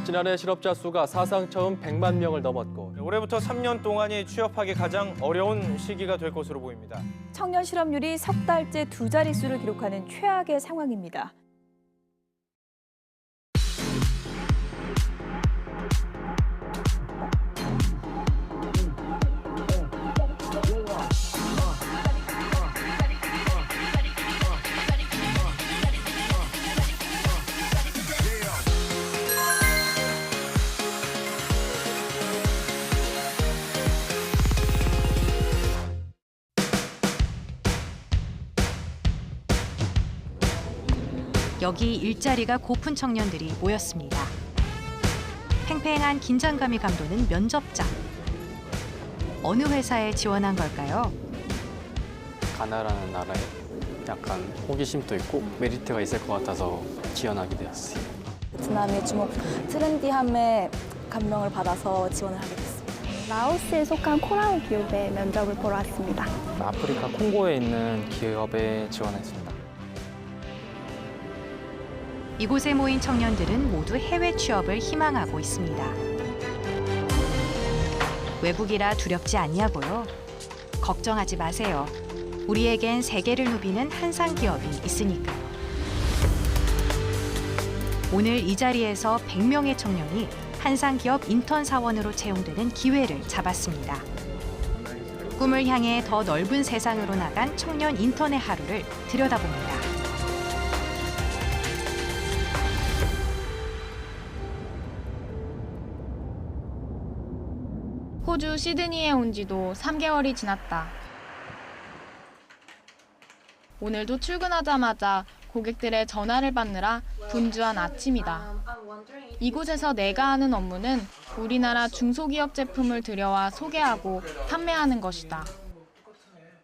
지난해 실업자 수가 사상 처음 100만 명을 넘었고 올해부터 3년 동안이 취업하기 가장 어려운 시기가 될 것으로 보입니다. 청년 실업률이 석 달째 두 자릿수를 기록하는 최악의 상황입니다. 여기 일자리가 고픈 청년들이 모였습니다. 팽팽한 긴장감이 감도는 면접장. 어느 회사에 지원한 걸까요? 가나라는 나라에 약간 호기심도 있고 메리트가 있을 것 같아서 지원하게 되었어요. 베트남의 주목 트렌디함에 감명을 받아서 지원을 하게 됐습니다. 라오스에 속한 코라오 기업에 면접을 보러 왔습니다. 아프리카 콩고에 있는 기업에 지원했습니다. 이곳에 모인 청년들은 모두 해외 취업을 희망하고 있습니다. 외국이라 두렵지 아니하고요. 걱정하지 마세요. 우리에겐 세계를 누비는 한상 기업이 있으니까요. 오늘 이 자리에서 100명의 청년이 한상 기업 인턴 사원으로 채용되는 기회를 잡았습니다. 꿈을 향해 더 넓은 세상으로 나간 청년 인턴의 하루를 들여다봅니다. 호주 시드니에 온 지도 3개월이 지났다. 오늘도 출근하자마자 고객들의 전화를 받느라 분주한 아침이다. 이곳에서 내가 하는 업무는 우리나라 중소기업 제품을 들여와 소개하고 판매하는 것이다.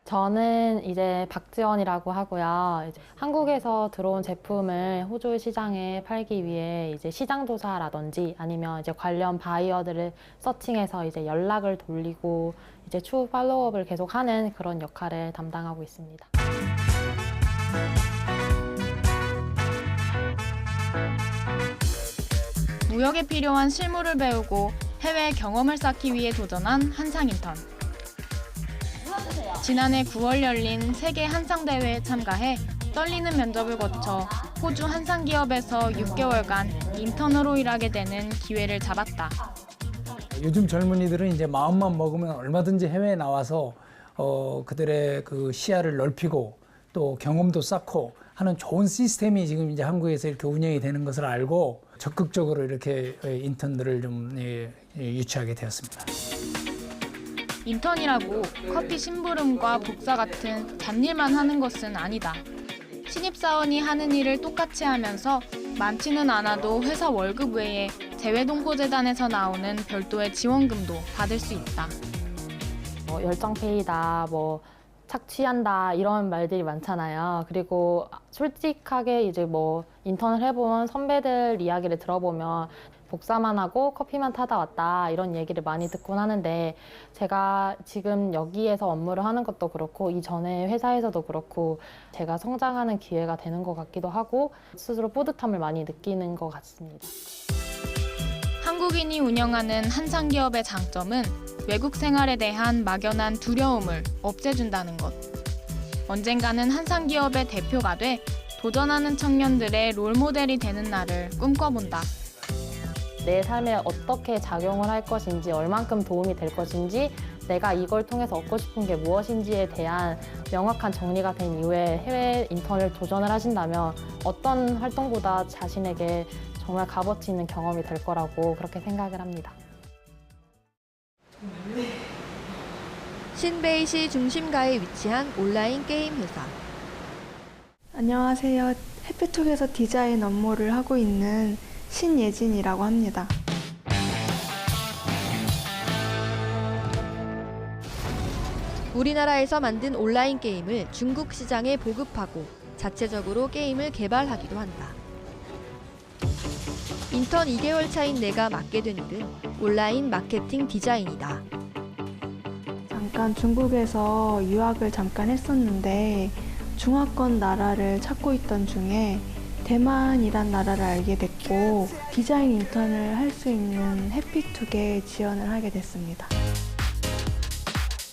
저는 이제 박지원이라고 하고요. 이제 한국에서 들어온 제품을 호주 시장에 팔기 위해 이제 시장 조사라든지 아니면 이제 관련 바이어들을 서칭해서 이제 연락을 돌리고 이제 추후 팔로우업을 계속하는 그런 역할을 담당하고 있습니다. 무역에 필요한 실무를 배우고 해외 경험을 쌓기 위해 도전한 한상 인턴. 지난해 9월 열린 세계 한상 대회에 참가해 떨리는 면접을 거쳐 호주 한상 기업에서 6개월간 인턴으로 일하게 되는 기회를 잡았다. 요즘 젊은이들은 이제 마음만 먹으면 얼마든지 해외에 나와서 그들의 그 시야를 넓히고 또 경험도 쌓고 하는 좋은 시스템이 지금 이제 한국에서 이렇게 운영이 되는 것을 알고 적극적으로 이렇게 인턴들을 좀 유치하게 되었습니다. 인턴이라고 커피 심부름과 복사 같은 잡일만 하는 것은 아니다. 신입사원이 하는 일을 똑같이 하면서 많지는 않아도 회사 월급 외에 재외동포재단에서 나오는 별도의 지원금도 받을 수 있다. 열정페이다, 착취한다 이런 말들이 많잖아요. 그리고 솔직하게 이제 인턴을 해본 선배들 이야기를 들어보면 복사만 하고 커피만 타다 왔다 이런 얘기를 많이 듣곤 하는데 제가 지금 여기에서 업무를 하는 것도 그렇고 이전에 회사에서도 그렇고 제가 성장하는 기회가 되는 것 같기도 하고 스스로 뿌듯함을 많이 느끼는 것 같습니다. 한국인이 운영하는 한상 기업의 장점은 외국 생활에 대한 막연한 두려움을 없애준다는 것. 언젠가는 한상 기업의 대표가 돼 도전하는 청년들의 롤모델이 되는 날을 꿈꿔본다. 내 삶에 어떻게 작용을 할 것인지, 얼만큼 도움이 될 것인지, 내가 이걸 통해서 얻고 싶은 게 무엇인지에 대한 명확한 정리가 된 이후에 해외 인턴을 도전을 하신다면 어떤 활동보다 자신에게 정말 값어치 있는 경험이 될 거라고 그렇게 생각을 합니다. 신베이시 중심가에 위치한 온라인 게임 회사. 안녕하세요. 해피톡에서 디자인 업무를 하고 있는 신예진이라고 합니다. 우리나라에서 만든 온라인 게임을 중국 시장에 보급하고 자체적으로 게임을 개발하기도 한다. 인턴 2개월 차인 내가 맡게 된 일은 온라인 마케팅 디자인이다. 잠깐 중국에서 유학을 잠깐 했었는데 중화권 나라를 찾고 있던 중에 대만이란 나라를 알게 됐고 디자인 인턴을 할 수 있는 해피투게에 지원을 하게 됐습니다.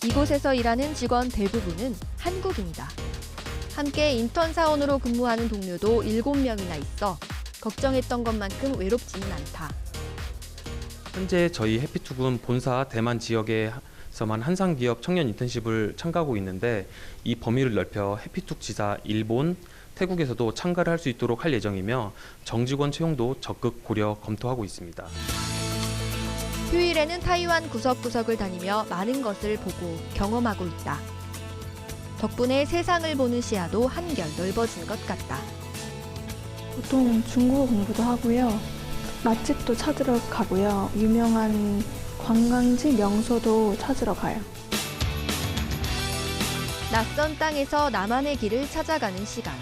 이곳에서 일하는 직원 대부분은 한국인이다. 함께 인턴 사원으로 근무하는 동료도 7명이나 있어 걱정했던 것만큼 외롭지는 않다. 현재 저희 해피투군 본사 대만 지역에서만 한상기업 청년 인턴십을 참가하고 있는데 이 범위를 넓혀 해피투 지사 일본, 태국에서도 참가를 할 수 있도록 할 예정이며 정직원 채용도 적극 고려 검토하고 있습니다. 휴일에는 타이완 구석구석을 다니며 많은 것을 보고 경험하고 있다. 덕분에 세상을 보는 시야도 한결 넓어진 것 같다. 보통 중국어 공부도 하고요. 맛집도 찾으러 가고요. 유명한 관광지 명소도 찾으러 가요. 낯선 땅에서 나만의 길을 찾아가는 시간.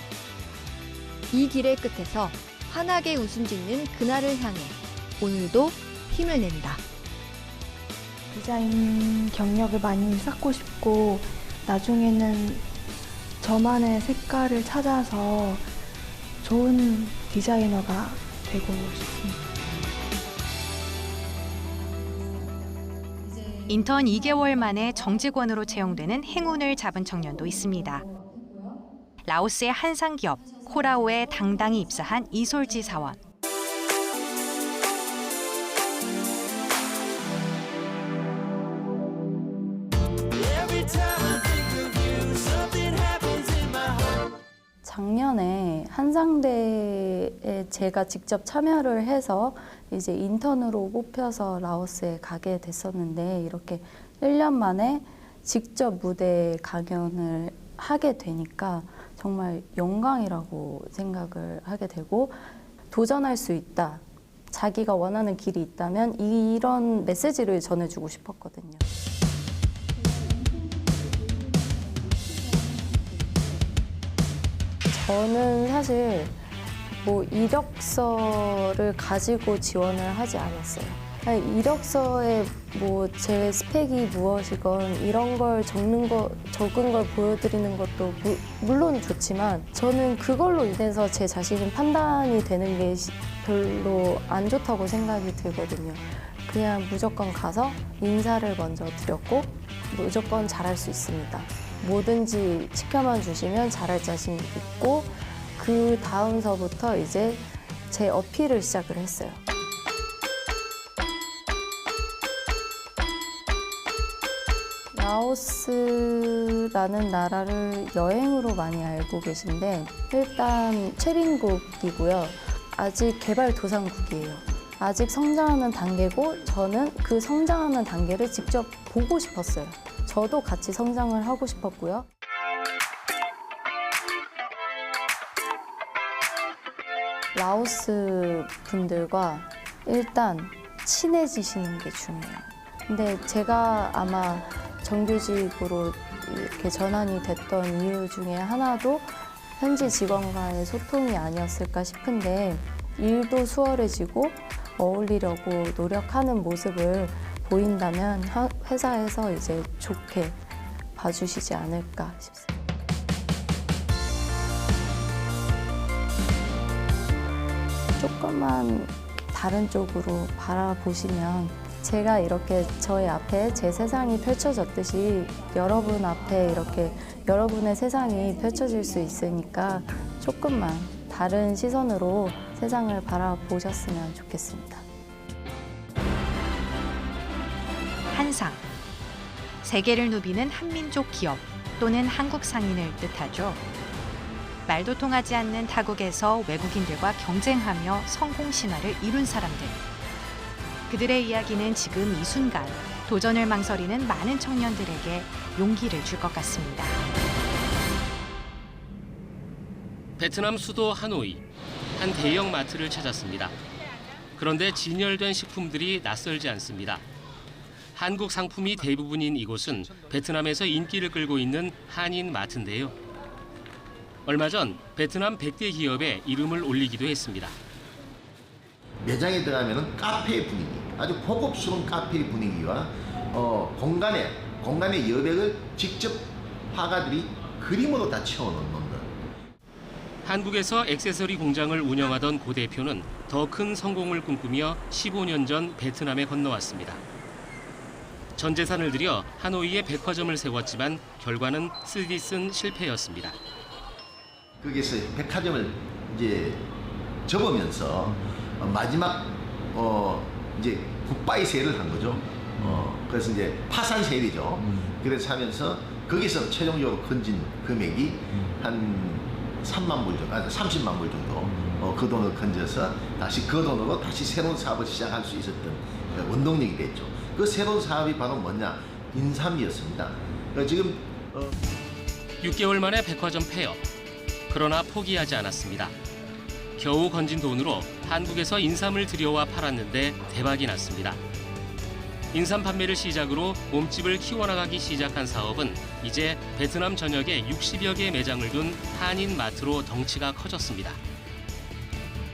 이 길의 끝에서 환하게 웃음 짓는 그날을 향해 오늘도 힘을 낸다. 디자인 경력을 많이 쌓고 싶고 나중에는 저만의 색깔을 찾아서 좋은 디자이너가 되고 싶습니다. 인턴 2개월 만에 정직원으로 채용되는 행운을 잡은 청년도 있습니다. 라오스의 한상기업 코라오에 당당히 입사한 이솔지 사원. 작년에 한상대에 제가 직접 참여를 해서 이제 인턴으로 뽑혀서 라오스에 가게 됐었는데 이렇게 1년 만에 직접 무대 강연을 하게 되니까 정말 영광이라고 생각을 하게 되고 도전할 수 있다. 자기가 원하는 길이 있다면 이런 메시지를 전해주고 싶었거든요. 저는 사실 뭐 이력서를 가지고 지원을 하지 않았어요. 이력서에 뭐 제 스펙이 무엇이건 이런 걸 적은 걸 보여드리는 것도 물론 좋지만 저는 그걸로 인해서 제 자신이 판단이 되는 게 별로 안 좋다고 생각이 들거든요. 그냥 무조건 가서 인사를 먼저 드렸고 무조건 잘할 수 있습니다. 뭐든지 시켜만 주시면 잘할 자신 있고 그 다음서부터 이제 제 어필을 시작을 했어요. 라오스라는 나라를 여행으로 많이 알고 계신데 일단 최빈국이고요. 아직 개발도상국이에요. 아직 성장하는 단계고 저는 그 성장하는 단계를 직접 보고 싶었어요. 저도 같이 성장을 하고 싶었고요. 라오스 분들과 일단 친해지시는 게 중요해요. 근데 제가 아마 정규직으로 이렇게 전환이 됐던 이유 중에 하나도 현지 직원과의 소통이 아니었을까 싶은데 일도 수월해지고 어울리려고 노력하는 모습을 보인다면 회사에서 이제 좋게 봐주시지 않을까 싶습니다. 조금만 다른 쪽으로 바라보시면 제가 이렇게 저희 앞에 제 세상이 펼쳐졌듯이 여러분 앞에 이렇게 여러분의 세상이 펼쳐질 수 있으니까 조금만 다른 시선으로 세상을 바라보셨으면 좋겠습니다. 한상. 세계를 누비는 한민족 기업 또는 한국 상인을 뜻하죠. 말도 통하지 않는 타국에서 외국인들과 경쟁하며 성공 신화를 이룬 사람들. 그들의 이야기는 지금 이 순간 도전을 망설이는 많은 청년들에게 용기를 줄 것 같습니다. 베트남 수도 하노이, 한 대형 마트를 찾았습니다. 그런데 진열된 식품들이 낯설지 않습니다. 한국 상품이 대부분인 이곳은 베트남에서 인기를 끌고 있는 한인 마트인데요. 얼마 전 베트남 100대 기업에 이름을 올리기도 했습니다. 매장에 들어가면 카페 분위기, 아주 고급스러운 카페 분위기와 공간의 여백을 직접 화가들이 그림으로 다 채워놓는 것. 한국에서 액세서리 공장을 운영하던 고 대표는 더 큰 성공을 꿈꾸며 15년 전 베트남에 건너왔습니다. 전 재산을 들여 하노이에 백화점을 세웠지만 결과는 쓰디쓴 실패였습니다. 거기서 백화점을 이제 접으면서 마지막 이제 굿바이 세일을 한 거죠. 그래서 이제 파산 세일이죠. 그래서 하면서 거기서 최종적으로 건진 금액이 한 3만 불 정도, 30만 불 정도 그 돈을 건져서 다시 그 돈으로 다시 새로운 사업을 시작할 수 있었던 원동력이 됐죠. 그 새로운 사업이 바로 뭐냐? 인삼이었습니다. 지금 6개월 만에 백화점 폐업. 그러나 포기하지 않았습니다. 겨우 건진 돈으로 한국에서 인삼을 들여와 팔았는데 대박이 났습니다. 인삼 판매를 시작으로 몸집을 키워나가기 시작한 사업은 이제 베트남 전역에 60여 개의 매장을 둔 한인 마트로 덩치가 커졌습니다.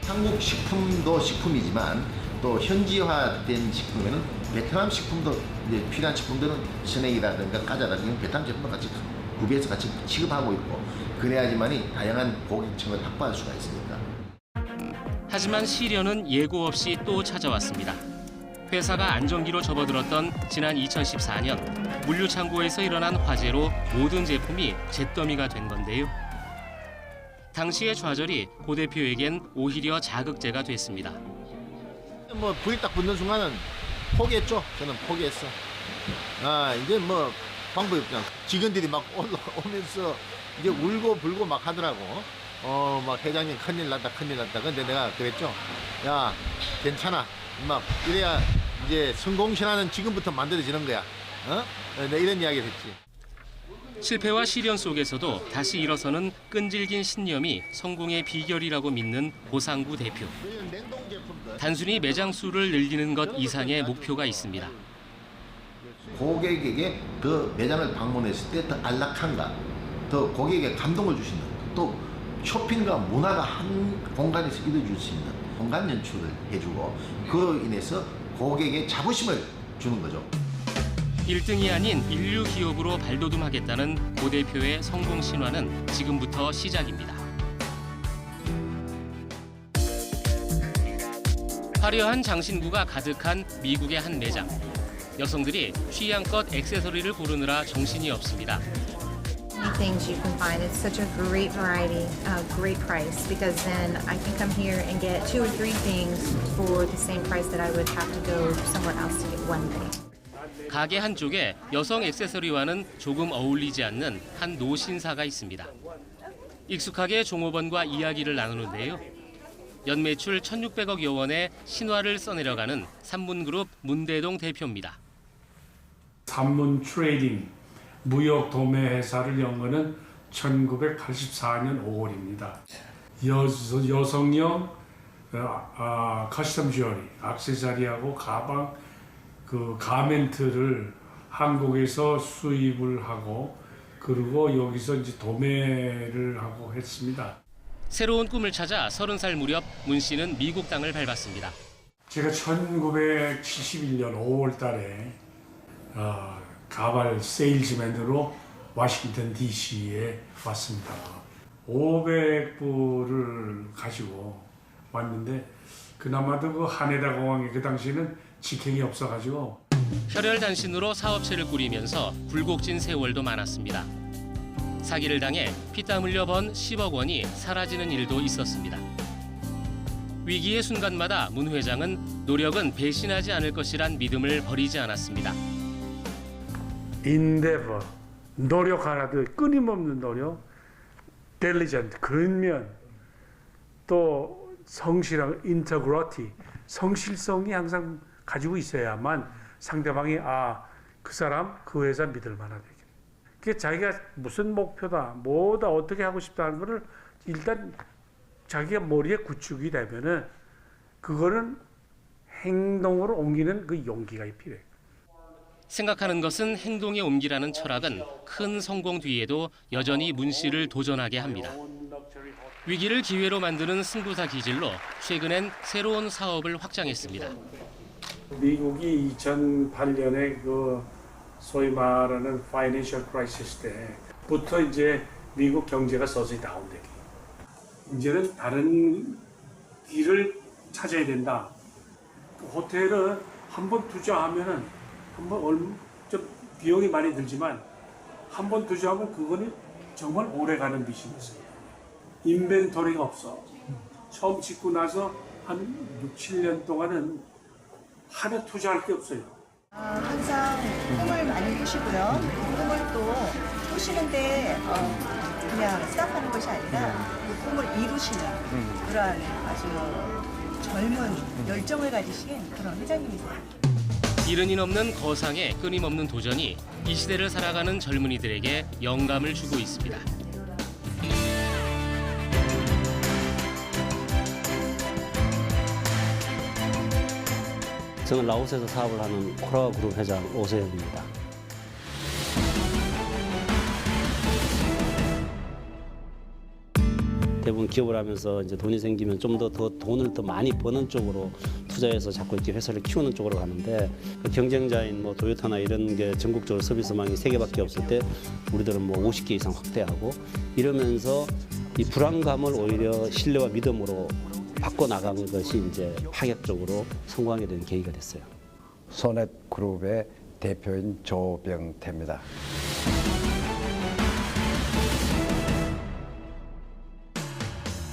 한국 식품도 식품이지만 또 현지화된 식품에는 베트남 식품도 이제 필요한 식품들은 스낵이라든가 과자라든가 베트남 제품도 같이 구비해서 같이 취급하고 있고 그래야지만이 다양한 고객층을 확보할 수가 있으니까. 하지만 시련은 예고 없이 또 찾아왔습니다. 회사가 안정기로 접어들었던 지난 2014년 물류창고에서 일어난 화재로 모든 제품이 잿더미가 된 건데요. 당시의 좌절이 고 대표에겐 오히려 자극제가 됐습니다. 뭐 불이 딱 붙는 순간은 포기했죠. 저는 포기했어. 이제 뭐 방법이 없잖아. 직원들이 막 올라오면서 이제 울고 불고 막 하더라고. 막 회장님 큰일 났다. 근데 내가 그랬죠. 야, 괜찮아. 막 이래야 이제 성공신화는 지금부터 만들어지는 거야. 내가 이런 이야기를 했지. 실패와 시련 속에서도 다시 일어서는 끈질긴 신념이 성공의 비결이라고 믿는 고상구 대표. 단순히 매장 수를 늘리는 것 이상의 목표가 있습니다. 고객에게 더 매장을 방문했을 때 더 안락함과 더 고객에게 감동을 주시는 또 쇼핑과 문화가 한 공간에서 이루어질 수 있는 공간 연출을 해주고 그로 인해서 고객의 자부심을 주는 거죠. 1등이 아닌 인류 기업으로 발돋움하겠다는 고 대표의 성공 신화는 지금부터 시작입니다. 화려한 장신구가 가득한 미국의 한 매장. 여성들이 취향껏 액세서리를 고르느라 정신이 없습니다. Things you can find. It's such a great variety, great price, because then I can come here and get 2 or 3 things for the same price that I would have to go somewhere else to get one thing. 가게 한쪽에 여성 액세서리와는 조금 어울리지 않는 한 노신사가 있습니다. 익숙하게 종업원과 이야기를 나누는데요. 연매출 1,600억여 원의 신화를 써내려가는 삼문그룹 문대동 대표입니다. 삼문 트레이딩, 무역 도매 회사를 연 거는 1984년 5월입니다. 여성용 커스텀 주얼리, 액세서리하고 가방, 그 가멘트를 한국에서 수입을 하고 그리고 여기서 이제 도매를 하고 했습니다. 새로운 꿈을 찾아 30살 무렵 문 씨는 미국 땅을 밟았습니다. 제가 1971년 5월 달에 가발 세일즈맨으로 워싱턴 DC에 왔습니다. 500불을 가지고 왔는데 그나마도 그 하네다 공항에 그 당시에는 직행이 없어가지고 혈혈단신으로 사업체를 꾸리면서 굴곡진 세월도 많았습니다. 사기를 당해 피땀 흘려 번 10억 원이 사라지는 일도 있었습니다. 위기의 순간마다 문 회장은 노력은 배신하지 않을 것이란 믿음을 버리지 않았습니다. 인데버, 노력하라도 끊임없는 노력, 딜리전트, 근면, 또 성실한 인터그리티, 성실성이 항상 가지고 있어야만 상대방이 그 사람, 그 회사 믿을 만하다. 그게 자기가 무슨 목표다, 뭐다, 어떻게 하고 싶다는 거를 일단 자기가 머리에 구축이 되면은 그거는 행동으로 옮기는 그 용기가 필요해. 생각하는 것은 행동에 옮기라는 철학은 큰 성공 뒤에도 여전히 문 씨를 도전하게 합니다. 위기를 기회로 만드는 승부사 기질로 최근엔 새로운 사업을 확장했습니다. 미국이 2008년에 그 소위 말하는 파이낸셜 크라이시스 때부터 이제 미국 경제가 서서히 다운되기. 이제는 다른 길을 찾아야 된다. 호텔은 한번 투자하면은 좀 비용이 많이 들지만 한 번 투자하면 그거는 정말 오래가는 비즈니스예요. 인벤토리가 없어. 처음 짓고 나서 한 6, 7년 동안은 하나 투자할 게 없어요. 항상 꿈을 많이 꾸시고요. 꿈을 또 꾸시는데 그냥 스탑하는 것이 아니라 그 꿈을 이루시는 그러한 아주 젊은 열정을 가지신 그런 회장님이세요. 이른이 넘는 거상의 끊임없는 도전이 이 시대를 살아가는 젊은이들에게 영감을 주고 있습니다. 저는 라오스에서 사업을 하는 코라와 그룹 회장 오세영입니다. 대부분 기업을 하면서 이제 돈이 생기면 좀 더 돈을 더 많이 버는 쪽으로 투자해서 자꾸 이렇게 회사를 키우는 쪽으로 가는데 그 경쟁자인 뭐 도요타나 이런 게 전국적으로 서비스망이 3개밖에 없을 때 우리들은 뭐 50개 이상 확대하고 이러면서 이 불안감을 오히려 신뢰와 믿음으로 바꿔 나간 것이 이제 파격적으로 성공하게 된 계기가 됐어요. 소넷그룹의 대표인 조병태입니다.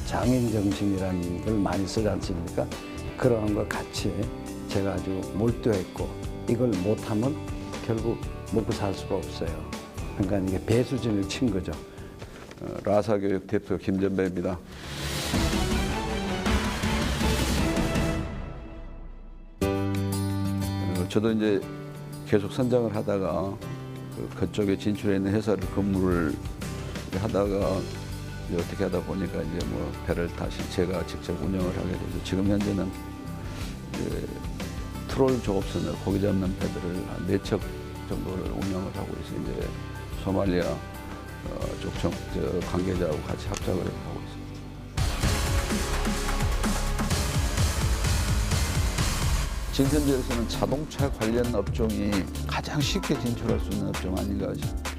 장인 정신이라는 걸 많이 쓰지 않습니까? 그런 걸 같이 제가 아주 몰두했고 이걸 못하면 결국 먹고 살 수가 없어요. 그러니까 이게 배수진을 친 거죠. 라사교육 대표 김전배입니다. 저도 이제 계속 선장을 하다가 그쪽에 진출해 있는 회사를 근무를 하다가 어떻게 하다 보니까 이제 뭐 배를 다시 제가 직접 운영을 하게 돼서 지금 현재는 이제 트롤 조업선을 고기 잡는 배들을 한 4척 정도를 운영을 하고 있어요. 이제 소말리아 쪽 관계자하고 같이 합작을 하고 있습니다. 지금 현재에서는 자동차 관련 업종이 가장 쉽게 진출할 수 있는 업종 아닌가 싶습니다.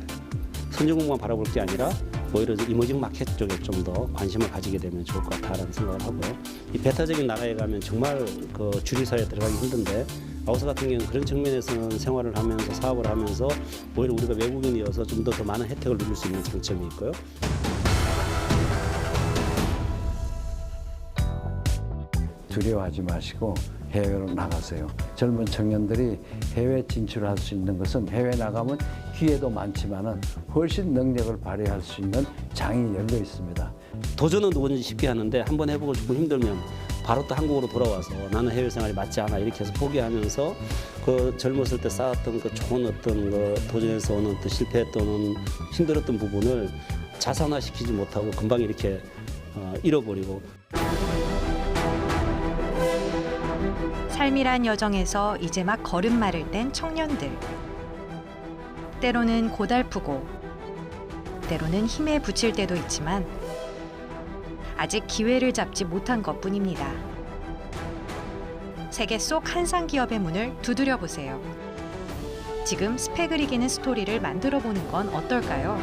선진국만 바라볼 게 아니라 오히려 이머징 마켓 쪽에 좀 더 관심을 가지게 되면 좋을 것 같다라는 생각을 하고요. 이 배타적인 나라에 가면 정말 그 주류사회에 들어가기 힘든데 라오스 같은 경우는 그런 측면에서는 생활을 하면서 사업을 하면서 오히려 우리가 외국인이어서 좀 더 많은 혜택을 누릴 수 있는 장점이 있고요. 두려워하지 마시고 해외로 나가세요. 젊은 청년들이 해외 진출할 수 있는 것은 해외 나가면 기회도 많지만은 훨씬 능력을 발휘할 수 있는 장이 열려 있습니다. 도전은 누구든지 쉽게 하는데 한번 해보고 조금 힘들면 바로 또 한국으로 돌아와서 나는 해외 생활이 맞지 않아 이렇게 해서 포기하면서 그 젊었을 때 쌓았던 그 좋은 어떤 그 도전에서 오는 또 실패 또는 힘들었던 부분을 자산화시키지 못하고 금방 이렇게 잃어버리고. 삶이란 여정에서 이제 막 걸음마를 뗀 청년들. 때로는 고달프고 때로는 힘에 부칠 때도 있지만 아직 기회를 잡지 못한 것뿐입니다. 세계 속 한상 기업의 문을 두드려 보세요. 지금 스펙을 이기는 스토리를 만들어 보는 건 어떨까요?